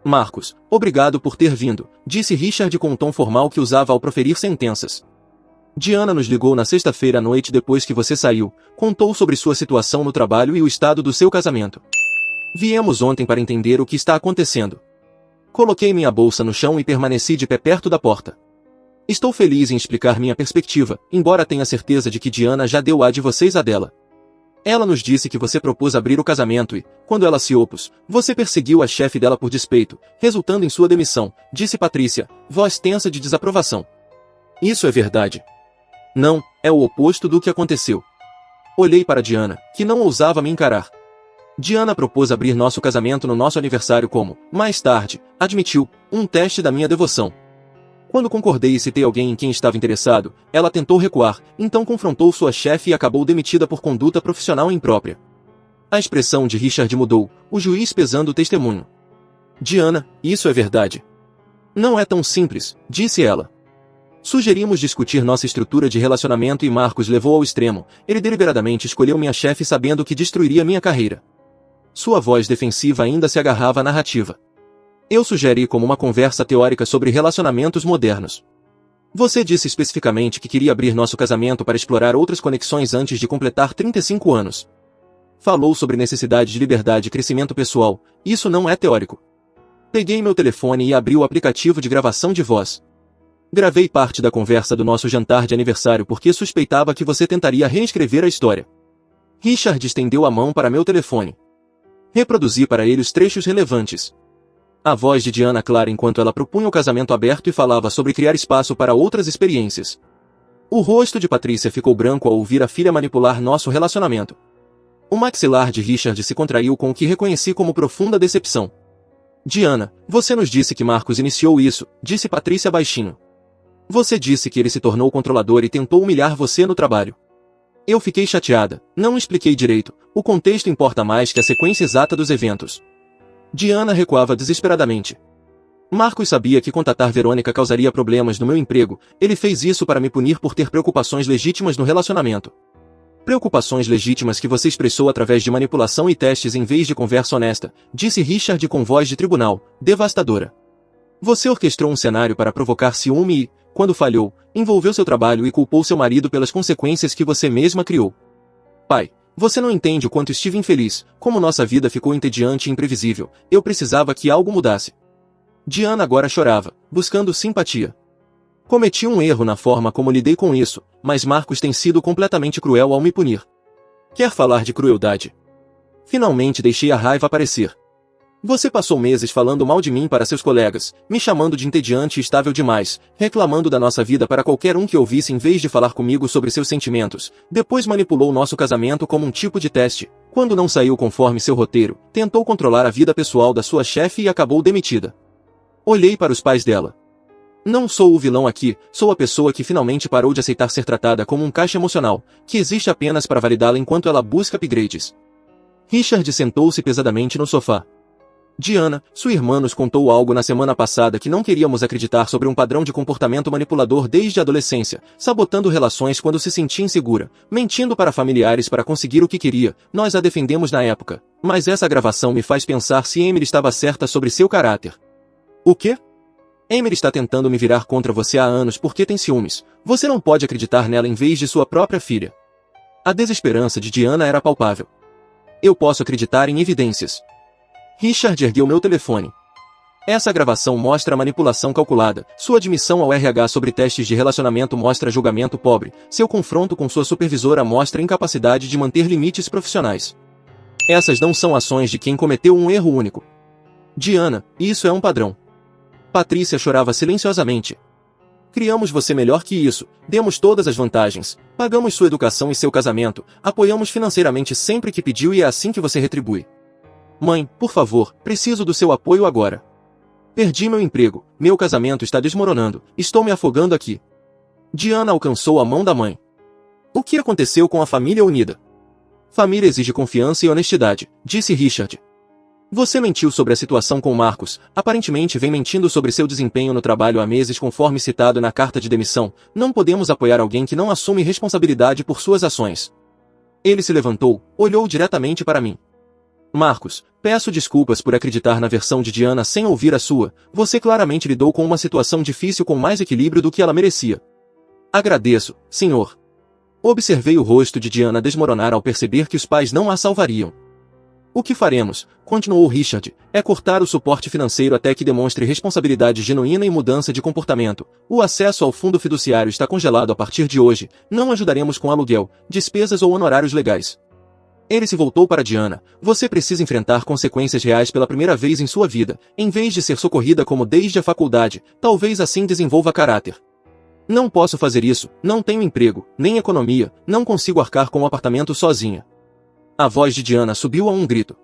Marcos, obrigado por ter vindo, disse Richard com um tom formal que usava ao proferir sentenças. Diana nos ligou na sexta-feira à noite depois que você saiu, contou sobre sua situação no trabalho e o estado do seu casamento. Viemos ontem para entender o que está acontecendo. Coloquei minha bolsa no chão e permaneci de pé perto da porta. Estou feliz em explicar minha perspectiva, embora tenha certeza de que Diana já deu a de vocês a dela. Ela nos disse que você propôs abrir o casamento e, quando ela se opôs, você perseguiu a chefe dela por despeito, resultando em sua demissão, disse Patrícia, voz tensa de desaprovação. Isso é verdade. Não, é o oposto do que aconteceu. Olhei para Diana, que não ousava me encarar. Diana propôs abrir nosso casamento no nosso aniversário como, mais tarde, admitiu, um teste da minha devoção. Quando concordei e citei alguém em quem estava interessado, ela tentou recuar, então confrontou sua chefe e acabou demitida por conduta profissional imprópria. A expressão de Richard mudou, o juiz pesando o testemunho. Diana, isso é verdade. Não é tão simples, disse ela. Sugerimos discutir nossa estrutura de relacionamento e Marcos levou ao extremo, ele deliberadamente escolheu minha chefe sabendo que destruiria minha carreira. Sua voz defensiva ainda se agarrava à narrativa. Eu sugeri como uma conversa teórica sobre relacionamentos modernos. Você disse especificamente que queria abrir nosso casamento para explorar outras conexões antes de completar 35 anos. Falou sobre necessidade de liberdade e crescimento pessoal, isso não é teórico. Peguei meu telefone e abri o aplicativo de gravação de voz. Gravei parte da conversa do nosso jantar de aniversário porque suspeitava que você tentaria reescrever a história. Richard estendeu a mão para meu telefone. Reproduzi para ele os trechos relevantes. A voz de Diana clara enquanto ela propunha o casamento aberto e falava sobre criar espaço para outras experiências. O rosto de Patrícia ficou branco ao ouvir a filha manipular nosso relacionamento. O maxilar de Richard se contraiu com o que reconheci como profunda decepção. Diana, você nos disse que Marcos iniciou isso, disse Patrícia baixinho. Você disse que ele se tornou controlador e tentou humilhar você no trabalho. Eu fiquei chateada, não expliquei direito, o contexto importa mais que a sequência exata dos eventos. Diana recuava desesperadamente. Marcos sabia que contatar Verônica causaria problemas no meu emprego, ele fez isso para me punir por ter preocupações legítimas no relacionamento. Preocupações legítimas que você expressou através de manipulação e testes em vez de conversa honesta, disse Richard com voz de tribunal, devastadora. Você orquestrou um cenário para provocar ciúme e, quando falhou, envolveu seu trabalho e culpou seu marido pelas consequências que você mesma criou. Pai, você não entende o quanto estive infeliz, como nossa vida ficou entediante e imprevisível, eu precisava que algo mudasse. Diana agora chorava, buscando simpatia. Cometi um erro na forma como lidei com isso, mas Marcos tem sido completamente cruel ao me punir. Quer falar de crueldade? Finalmente deixei a raiva aparecer. Você passou meses falando mal de mim para seus colegas, me chamando de entediante e estável demais, reclamando da nossa vida para qualquer um que ouvisse em vez de falar comigo sobre seus sentimentos. Depois manipulou nosso casamento como um tipo de teste. Quando não saiu conforme seu roteiro, tentou controlar a vida pessoal da sua chefe e acabou demitida. Olhei para os pais dela. Não sou o vilão aqui, sou a pessoa que finalmente parou de aceitar ser tratada como um caixa emocional, que existe apenas para validá-la enquanto ela busca upgrades. Richard sentou-se pesadamente no sofá. Diana, sua irmã nos contou algo na semana passada que não queríamos acreditar sobre um padrão de comportamento manipulador desde a adolescência, sabotando relações quando se sentia insegura, mentindo para familiares para conseguir o que queria, nós a defendemos na época, mas essa gravação me faz pensar se Emily estava certa sobre seu caráter. O quê? Emily está tentando me virar contra você há anos porque tem ciúmes, você não pode acreditar nela em vez de sua própria filha. A desesperança de Diana era palpável. Eu posso acreditar em evidências. Richard ergueu meu telefone. Essa gravação mostra a manipulação calculada, sua admissão ao RH sobre testes de relacionamento mostra julgamento pobre, seu confronto com sua supervisora mostra incapacidade de manter limites profissionais. Essas não são ações de quem cometeu um erro único. Diana, isso é um padrão. Patrícia chorava silenciosamente. Criamos você melhor que isso, demos todas as vantagens, pagamos sua educação e seu casamento, apoiamos financeiramente sempre que pediu e é assim que você retribui. Mãe, por favor, preciso do seu apoio agora. Perdi meu emprego, meu casamento está desmoronando, estou me afogando aqui. Diana alcançou a mão da mãe. O que aconteceu com a família unida? Família exige confiança e honestidade, disse Richard. Você mentiu sobre a situação com Marcos, aparentemente vem mentindo sobre seu desempenho no trabalho há meses conforme citado na carta de demissão, não podemos apoiar alguém que não assume responsabilidade por suas ações. Ele se levantou, olhou diretamente para mim. Marcos, peço desculpas por acreditar na versão de Diana sem ouvir a sua, você claramente lidou com uma situação difícil com mais equilíbrio do que ela merecia. Agradeço, senhor. Observei o rosto de Diana desmoronar ao perceber que os pais não a salvariam. O que faremos, continuou Richard, é cortar o suporte financeiro até que demonstre responsabilidade genuína e mudança de comportamento. O acesso ao fundo fiduciário está congelado a partir de hoje, não ajudaremos com aluguel, despesas ou honorários legais. Ele se voltou para Diana. Você precisa enfrentar consequências reais pela primeira vez em sua vida, em vez de ser socorrida como desde a faculdade, talvez assim desenvolva caráter. Não posso fazer isso, não tenho emprego, nem economia, não consigo arcar com o apartamento sozinha. A voz de Diana subiu a um grito.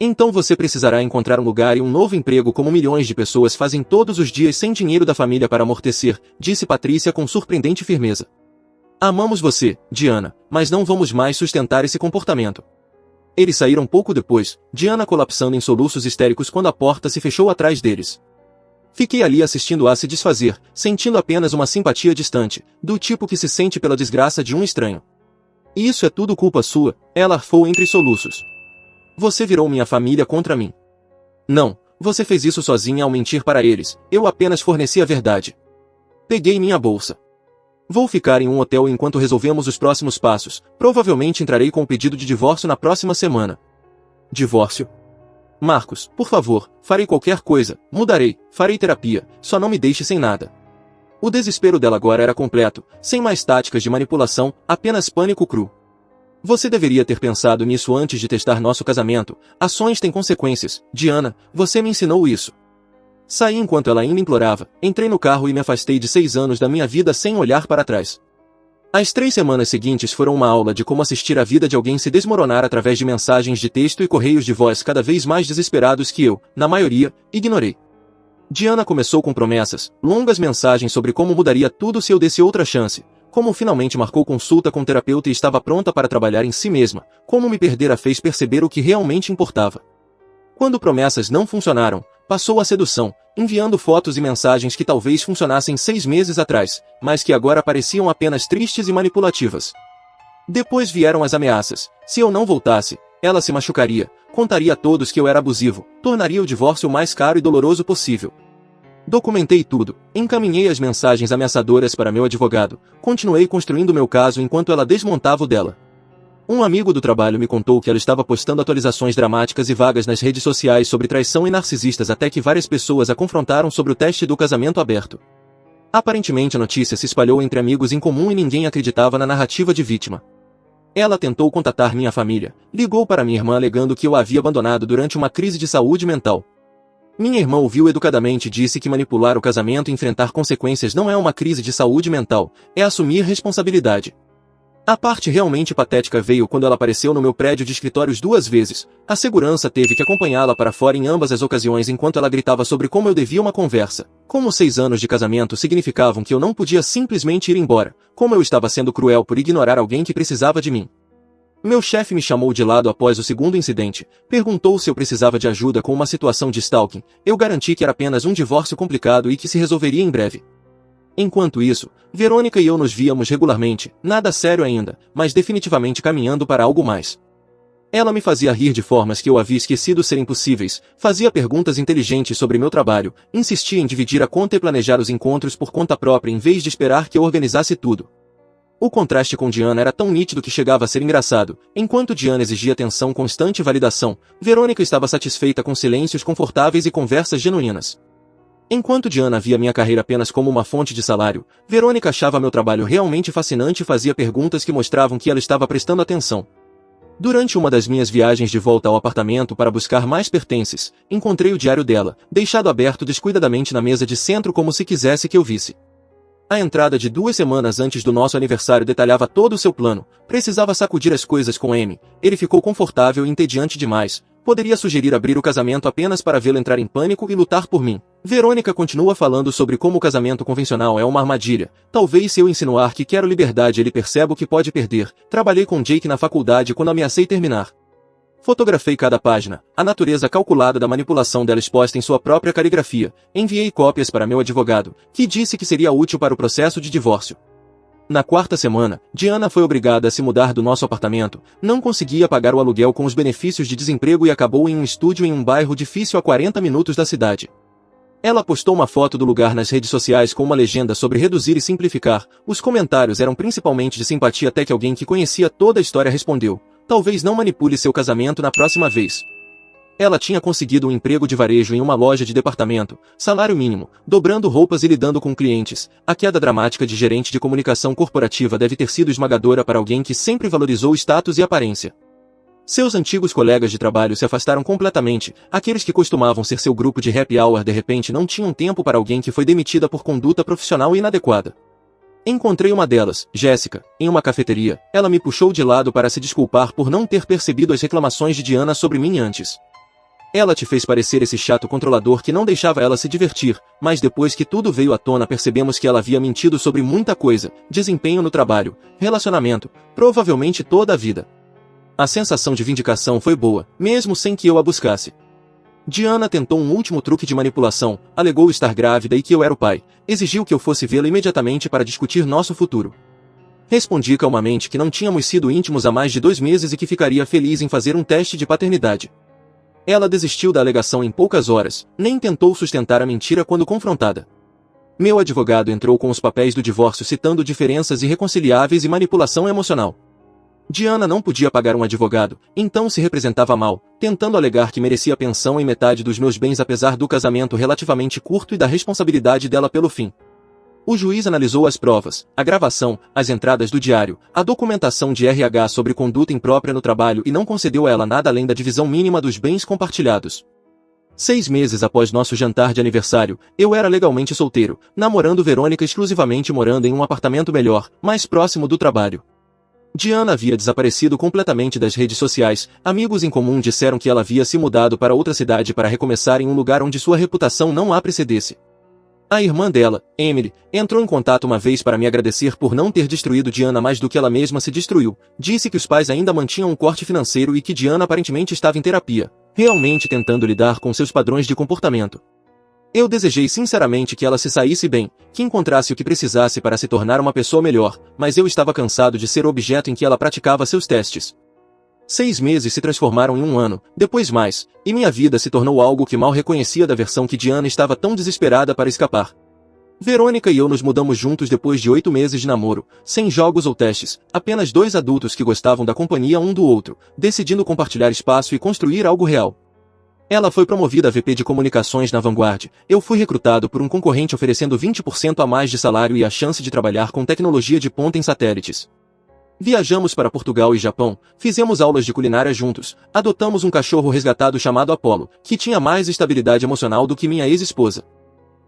Então você precisará encontrar um lugar e um novo emprego como milhões de pessoas fazem todos os dias sem dinheiro da família para amortecer, disse Patrícia com surpreendente firmeza. Amamos você, Diana, mas não vamos mais sustentar esse comportamento. Eles saíram pouco depois, Diana colapsando em soluços histéricos quando a porta se fechou atrás deles. Fiquei ali assistindo-a se desfazer, sentindo apenas uma simpatia distante, do tipo que se sente pela desgraça de um estranho. Isso é tudo culpa sua, ela arfou entre soluços. Você virou minha família contra mim. Não, você fez isso sozinha ao mentir para eles, eu apenas forneci a verdade. Peguei minha bolsa. Vou ficar em um hotel enquanto resolvemos os próximos passos, provavelmente entrarei com o pedido de divórcio na próxima semana. Divórcio? Marcos, por favor, farei qualquer coisa, mudarei, farei terapia, só não me deixe sem nada. O desespero dela agora era completo, sem mais táticas de manipulação, apenas pânico cru. Você deveria ter pensado nisso antes de testar nosso casamento, ações têm consequências, Diana, você me ensinou isso. Saí enquanto ela ainda implorava, entrei no carro e me afastei de 6 anos da minha vida sem olhar para trás. As 3 semanas seguintes foram uma aula de como assistir a vida de alguém se desmoronar através de mensagens de texto e correios de voz cada vez mais desesperados que eu, na maioria, ignorei. Diana começou com promessas, longas mensagens sobre como mudaria tudo se eu desse outra chance, como finalmente marcou consulta com terapeuta e estava pronta para trabalhar em si mesma, como me perder a fez perceber o que realmente importava. Quando promessas não funcionaram, passou a sedução, enviando fotos e mensagens que talvez funcionassem 6 meses atrás, mas que agora pareciam apenas tristes e manipulativas. Depois vieram as ameaças. Se eu não voltasse, ela se machucaria, contaria a todos que eu era abusivo, tornaria o divórcio o mais caro e doloroso possível. Documentei tudo, encaminhei as mensagens ameaçadoras para meu advogado, continuei construindo meu caso enquanto ela desmontava o dela. Um amigo do trabalho me contou que ela estava postando atualizações dramáticas e vagas nas redes sociais sobre traição e narcisistas até que várias pessoas a confrontaram sobre o teste do casamento aberto. Aparentemente a notícia se espalhou entre amigos em comum e ninguém acreditava na narrativa de vítima. Ela tentou contatar minha família, ligou para minha irmã alegando que eu a havia abandonado durante uma crise de saúde mental. Minha irmã ouviu educadamente e disse que manipular o casamento e enfrentar consequências não é uma crise de saúde mental, é assumir responsabilidade. A parte realmente patética veio quando ela apareceu no meu prédio de escritórios 2 vezes. A segurança teve que acompanhá-la para fora em ambas as ocasiões enquanto ela gritava sobre como eu devia uma conversa, como 6 anos de casamento significavam que eu não podia simplesmente ir embora, como eu estava sendo cruel por ignorar alguém que precisava de mim. Meu chefe me chamou de lado após o segundo incidente, perguntou se eu precisava de ajuda com uma situação de stalking, eu garanti que era apenas um divórcio complicado e que se resolveria em breve. Enquanto isso, Verônica e eu nos víamos regularmente, nada sério ainda, mas definitivamente caminhando para algo mais. Ela me fazia rir de formas que eu havia esquecido serem possíveis, fazia perguntas inteligentes sobre meu trabalho, insistia em dividir a conta e planejar os encontros por conta própria em vez de esperar que eu organizasse tudo. O contraste com Diana era tão nítido que chegava a ser engraçado. Enquanto Diana exigia atenção constante e validação, Verônica estava satisfeita com silêncios confortáveis e conversas genuínas. Enquanto Diana via minha carreira apenas como uma fonte de salário, Verônica achava meu trabalho realmente fascinante e fazia perguntas que mostravam que ela estava prestando atenção. Durante uma das minhas viagens de volta ao apartamento para buscar mais pertences, encontrei o diário dela, deixado aberto descuidadamente na mesa de centro como se quisesse que eu visse. A entrada de 2 semanas antes do nosso aniversário detalhava todo o seu plano. Precisava sacudir as coisas com M. Ele ficou confortável e entediante demais. Poderia sugerir abrir o casamento apenas para vê-lo entrar em pânico e lutar por mim. Verônica continua falando sobre como o casamento convencional é uma armadilha. Talvez se eu insinuar que quero liberdade ele perceba o que pode perder. Trabalhei com Jake na faculdade quando ameacei terminar. Fotografei cada página, a natureza calculada da manipulação dela exposta em sua própria caligrafia. Enviei cópias para meu advogado, que disse que seria útil para o processo de divórcio. Na 4ª semana, Diana foi obrigada a se mudar do nosso apartamento, não conseguia pagar o aluguel com os benefícios de desemprego e acabou em um estúdio em um bairro difícil a 40 minutos da cidade. Ela postou uma foto do lugar nas redes sociais com uma legenda sobre reduzir e simplificar. Os comentários eram principalmente de simpatia até que alguém que conhecia toda a história respondeu: talvez não manipule seu casamento na próxima vez. Ela tinha conseguido um emprego de varejo em uma loja de departamento, salário mínimo, dobrando roupas e lidando com clientes. A queda dramática de gerente de comunicação corporativa deve ter sido esmagadora para alguém que sempre valorizou status e aparência. Seus antigos colegas de trabalho se afastaram completamente, aqueles que costumavam ser seu grupo de happy hour de repente não tinham tempo para alguém que foi demitida por conduta profissional inadequada. Encontrei uma delas, Jéssica, em uma cafeteria. Ela me puxou de lado para se desculpar por não ter percebido as reclamações de Diana sobre mim antes. Ela te fez parecer esse chato controlador que não deixava ela se divertir, mas depois que tudo veio à tona percebemos que ela havia mentido sobre muita coisa, desempenho no trabalho, relacionamento, provavelmente toda a vida. A sensação de vindicação foi boa, mesmo sem que eu a buscasse. Diana tentou um último truque de manipulação, alegou estar grávida e que eu era o pai, exigiu que eu fosse vê-la imediatamente para discutir nosso futuro. Respondi calmamente que não tínhamos sido íntimos há mais de 2 meses e que ficaria feliz em fazer um teste de paternidade. Ela desistiu da alegação em poucas horas, nem tentou sustentar a mentira quando confrontada. Meu advogado entrou com os papéis do divórcio citando diferenças irreconciliáveis e manipulação emocional. Diana não podia pagar um advogado, então se representava mal, tentando alegar que merecia pensão e metade dos meus bens apesar do casamento relativamente curto e da responsabilidade dela pelo fim. O juiz analisou as provas, a gravação, as entradas do diário, a documentação de RH sobre conduta imprópria no trabalho e não concedeu a ela nada além da divisão mínima dos bens compartilhados. 6 meses após nosso jantar de aniversário, eu era legalmente solteiro, namorando Verônica exclusivamente morando em um apartamento melhor, mais próximo do trabalho. Diana havia desaparecido completamente das redes sociais, amigos em comum disseram que ela havia se mudado para outra cidade para recomeçar em um lugar onde sua reputação não a precedesse. A irmã dela, Emily, entrou em contato uma vez para me agradecer por não ter destruído Diana mais do que ela mesma se destruiu. Disse que os pais ainda mantinham um corte financeiro e que Diana aparentemente estava em terapia, realmente tentando lidar com seus padrões de comportamento. Eu desejei sinceramente que ela se saísse bem, que encontrasse o que precisasse para se tornar uma pessoa melhor, mas eu estava cansado de ser o objeto em que ela praticava seus testes. 6 meses se transformaram em 1 ano, depois mais, e minha vida se tornou algo que mal reconhecia da versão que Diana estava tão desesperada para escapar. Verônica e eu nos mudamos juntos depois de 8 meses de namoro, sem jogos ou testes, apenas 2 adultos que gostavam da companhia um do outro, decidindo compartilhar espaço e construir algo real. Ela foi promovida a VP de comunicações na Vanguard, eu fui recrutado por um concorrente oferecendo 20% a mais de salário e a chance de trabalhar com tecnologia de ponta em satélites. Viajamos para Portugal e Japão, fizemos aulas de culinária juntos, adotamos um cachorro resgatado chamado Apollo, que tinha mais estabilidade emocional do que minha ex-esposa.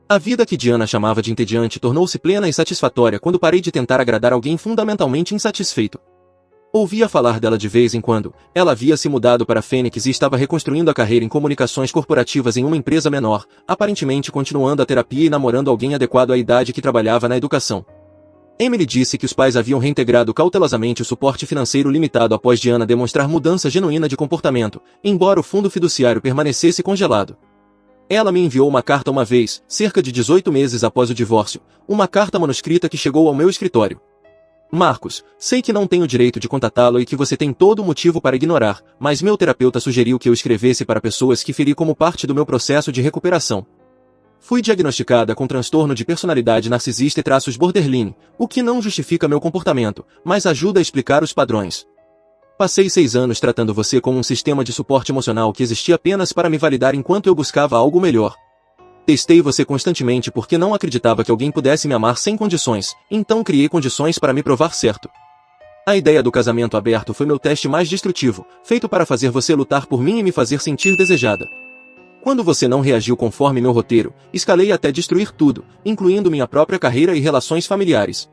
A vida que Diana chamava de entediante tornou-se plena e satisfatória quando parei de tentar agradar alguém fundamentalmente insatisfeito. Ouvia falar dela de vez em quando, ela havia se mudado para Fênix e estava reconstruindo a carreira em comunicações corporativas em uma empresa menor, aparentemente continuando a terapia e namorando alguém adequado à idade que trabalhava na educação. Emily disse que os pais haviam reintegrado cautelosamente o suporte financeiro limitado após Diana demonstrar mudança genuína de comportamento, embora o fundo fiduciário permanecesse congelado. Ela me enviou uma carta uma vez, cerca de 18 meses após o divórcio, uma carta manuscrita que chegou ao meu escritório. Marcos, sei que não tenho direito de contatá-lo e que você tem todo o motivo para ignorar, mas meu terapeuta sugeriu que eu escrevesse para pessoas que feri como parte do meu processo de recuperação. Fui diagnosticada com transtorno de personalidade narcisista e traços borderline, o que não justifica meu comportamento, mas ajuda a explicar os padrões. Passei 6 anos tratando você como um sistema de suporte emocional que existia apenas para me validar enquanto eu buscava algo melhor. Testei você constantemente porque não acreditava que alguém pudesse me amar sem condições, então criei condições para me provar certo. A ideia do casamento aberto foi meu teste mais destrutivo, feito para fazer você lutar por mim e me fazer sentir desejada. Quando você não reagiu conforme meu roteiro, escalei até destruir tudo, incluindo minha própria carreira e relações familiares.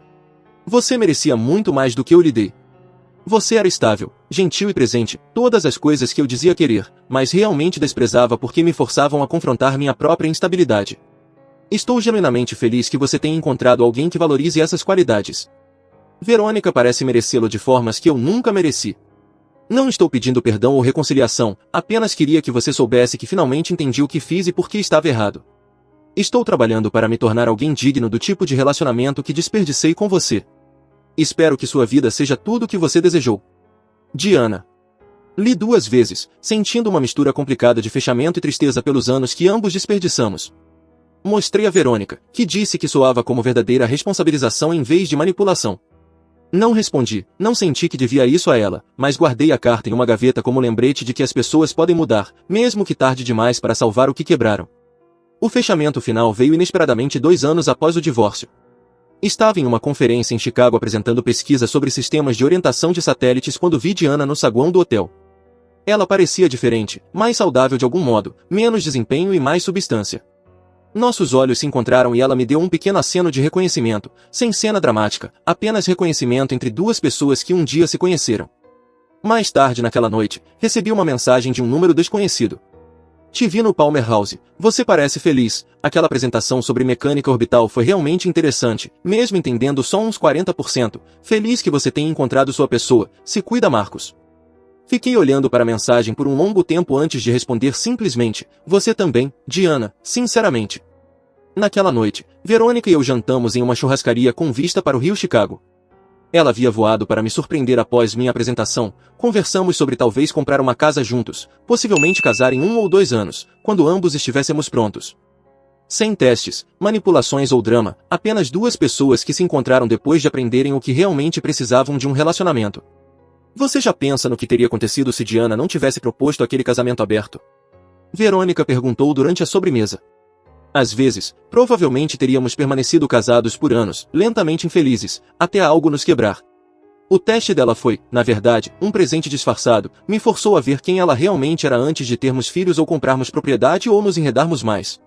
Você merecia muito mais do que eu lhe dei. Você era estável, gentil e presente, todas as coisas que eu dizia querer, mas realmente desprezava porque me forçavam a confrontar minha própria instabilidade. Estou genuinamente feliz que você tenha encontrado alguém que valorize essas qualidades. Verônica parece merecê-lo de formas que eu nunca mereci. Não estou pedindo perdão ou reconciliação, apenas queria que você soubesse que finalmente entendi o que fiz e por que estava errado. Estou trabalhando para me tornar alguém digno do tipo de relacionamento que desperdicei com você. Espero que sua vida seja tudo o que você desejou. Diana. Li 2 vezes, sentindo uma mistura complicada de fechamento e tristeza pelos anos que ambos desperdiçamos. Mostrei a Verônica, que disse que soava como verdadeira responsabilização em vez de manipulação. Não respondi, não senti que devia isso a ela, mas guardei a carta em uma gaveta como lembrete de que as pessoas podem mudar, mesmo que tarde demais para salvar o que quebraram. O fechamento final veio inesperadamente 2 anos após o divórcio. Estava em uma conferência em Chicago apresentando pesquisa sobre sistemas de orientação de satélites quando vi Diana no saguão do hotel. Ela parecia diferente, mais saudável de algum modo, menos desempenho e mais substância. Nossos olhos se encontraram e ela me deu um pequeno aceno de reconhecimento, sem cena dramática, apenas reconhecimento entre 2 pessoas que um dia se conheceram. Mais tarde naquela noite, recebi uma mensagem de um número desconhecido. Te vi no Palmer House, você parece feliz, aquela apresentação sobre mecânica orbital foi realmente interessante, mesmo entendendo só uns 40%, feliz que você tenha encontrado sua pessoa, se cuida Marcos. Fiquei olhando para a mensagem por um longo tempo antes de responder simplesmente, você também, Diana, sinceramente. Naquela noite, Verônica e eu jantamos em uma churrascaria com vista para o Rio Chicago. Ela havia voado para me surpreender após minha apresentação, conversamos sobre talvez comprar uma casa juntos, possivelmente casar em 1 ou 2 anos, quando ambos estivéssemos prontos. Sem testes, manipulações ou drama, apenas 2 pessoas que se encontraram depois de aprenderem o que realmente precisavam de um relacionamento. Você já pensa no que teria acontecido se Diana não tivesse proposto aquele casamento aberto? Verônica perguntou durante a sobremesa. Às vezes, provavelmente teríamos permanecido casados por anos, lentamente infelizes, até algo nos quebrar. O teste dela foi, na verdade, um presente disfarçado, me forçou a ver quem ela realmente era antes de termos filhos ou comprarmos propriedade ou nos enredarmos mais.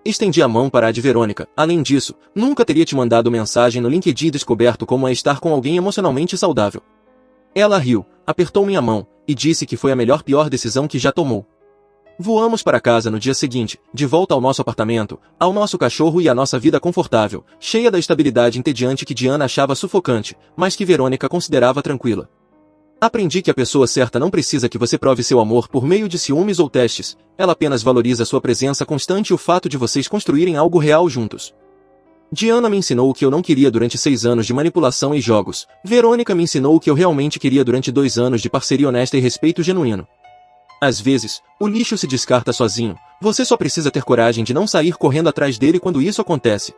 Estendi a mão para a de Verônica. Além disso, nunca teria te mandado mensagem no LinkedIn descoberto como é estar com alguém emocionalmente saudável. Ela riu, apertou minha mão, e disse que foi a pior decisão que já tomou. Voamos para casa no dia seguinte, de volta ao nosso apartamento, ao nosso cachorro e à nossa vida confortável, cheia da estabilidade entediante que Diana achava sufocante, mas que Verônica considerava tranquila. Aprendi que a pessoa certa não precisa que você prove seu amor por meio de ciúmes ou testes, ela apenas valoriza sua presença constante e o fato de vocês construírem algo real juntos. Diana me ensinou o que eu não queria durante 6 anos de manipulação e jogos. Verônica me ensinou o que eu realmente queria durante 2 anos de parceria honesta e respeito genuíno. Às vezes, o lixo se descarta sozinho, você só precisa ter coragem de não sair correndo atrás dele quando isso acontece.